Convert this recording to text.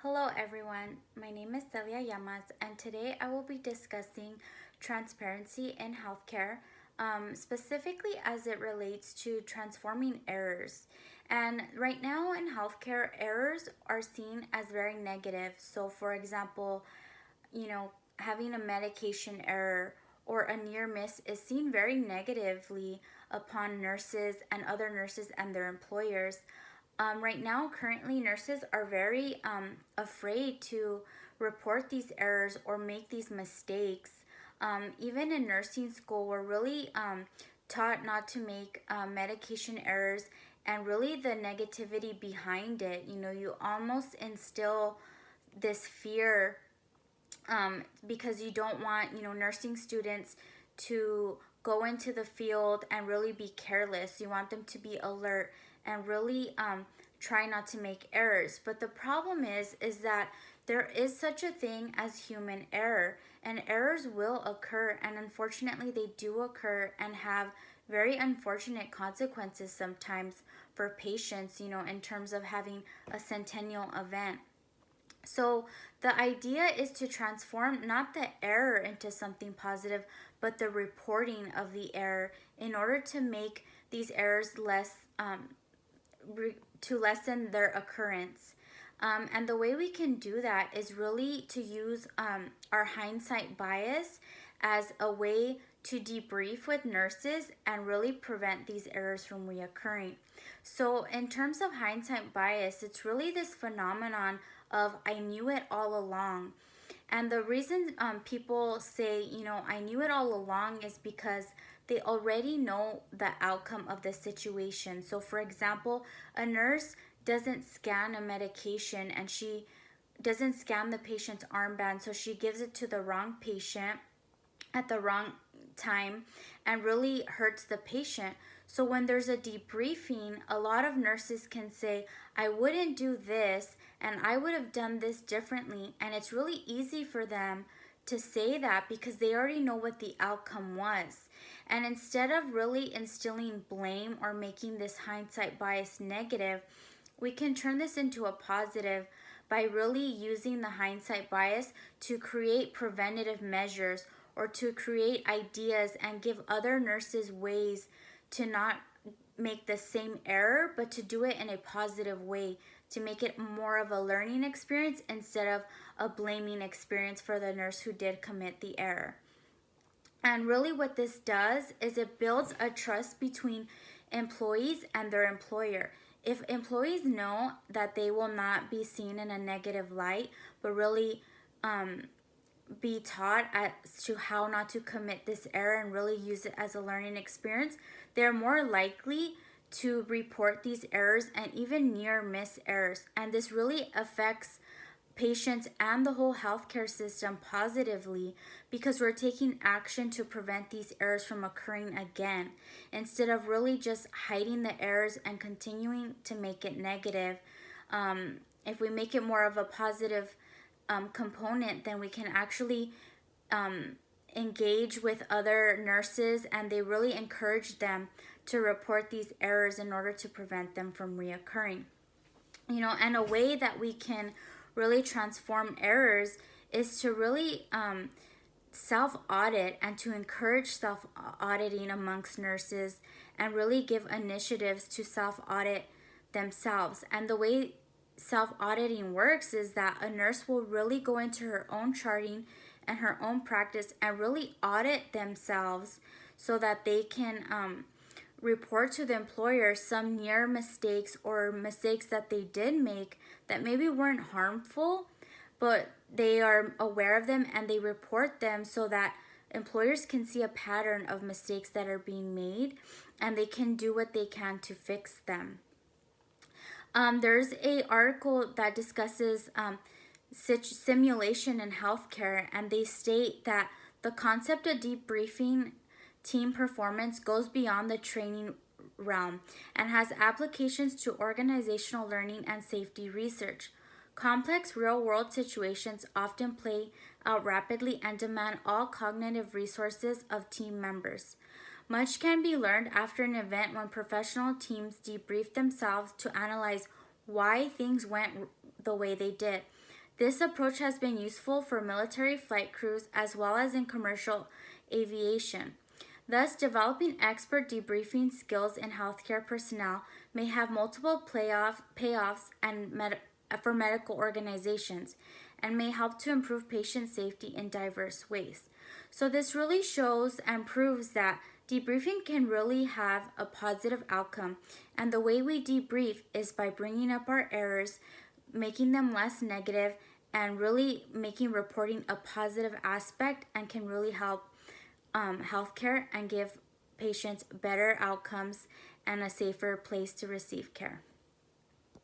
Hello everyone, my name is Celia Llamas and today I will be discussing transparency in healthcare, specifically as it relates to transforming errors. And right now in healthcare, errors are seen as very negative. So for example, having a medication error or a near miss is seen very negatively upon nurses and other nurses and their employers. Right now, currently, nurses are very afraid to report these errors or make these mistakes. Even in nursing school, we're really taught not to make medication errors and really the negativity behind it. You almost instill this fear because you don't want nursing students to go into the field and really be careless. You want them to be alert and really try not to make errors. But the problem is that there is such a thing as human error, and errors will occur, and unfortunately they do occur and have very unfortunate consequences sometimes for patients, in terms of having a centennial event. So the idea is to transform not the error into something positive, but the reporting of the error in order to make these errors to lessen their occurrence. And the way we can do that is really to use our hindsight bias as a way to debrief with nurses and really prevent these errors from reoccurring. So, in terms of hindsight bias, it's really this phenomenon of I knew it all along. And the reason people say, I knew it all along is because they already know the outcome of the situation. So, for example, a nurse doesn't scan a medication and she doesn't scan the patient's armband, so she gives it to the wrong patient at the wrong time and really hurts the patient. So when there's a debriefing, a lot of nurses can say, I wouldn't do this and I would have done this differently. And it's really easy for them to say that because they already know what the outcome was. And instead of really instilling blame or making this hindsight bias negative, we can turn this into a positive by really using the hindsight bias to create preventative measures or to create ideas and give other nurses ways to not make the same error, but to do it in a positive way, to make it more of a learning experience instead of a blaming experience for the nurse who did commit the error. And really, what this does is it builds a trust between employees and their employer. If employees know that they will not be seen in a negative light, but really be taught as to how not to commit this error and really use it as a learning experience, they're more likely to report these errors and even near miss errors. And this really affects patients and the whole healthcare system positively because we're taking action to prevent these errors from occurring again instead of really just hiding the errors and continuing to make it negative. If we make it more of a positive component, then we can actually engage with other nurses and they really encourage them to report these errors in order to prevent them from reoccurring. And a way that we can really transform errors is to really self audit and to encourage self auditing amongst nurses and really give initiatives to self audit themselves. And the way self auditing works is that a nurse will really go into her own charting and her own practice and really audit themselves so that they can report to the employer some near mistakes or mistakes that they did make that maybe weren't harmful, but they are aware of them and they report them so that employers can see a pattern of mistakes that are being made and they can do what they can to fix them. There's a article that discusses simulation in healthcare, and they state that the concept of debriefing team performance goes beyond the training realm and has applications to organizational learning and safety research. Complex real-world situations often play out rapidly and demand all cognitive resources of team members. Much can be learned after an event when professional teams debrief themselves to analyze why things went the way they did. This approach has been useful for military flight crews as well as in commercial aviation. Thus, developing expert debriefing skills in healthcare personnel may have multiple payoffs for medical organizations and may help to improve patient safety in diverse ways. So this really shows and proves that debriefing can really have a positive outcome. And the way we debrief is by bringing up our errors, making them less negative, and really making reporting a positive aspect, and can really help healthcare and give patients better outcomes and a safer place to receive care.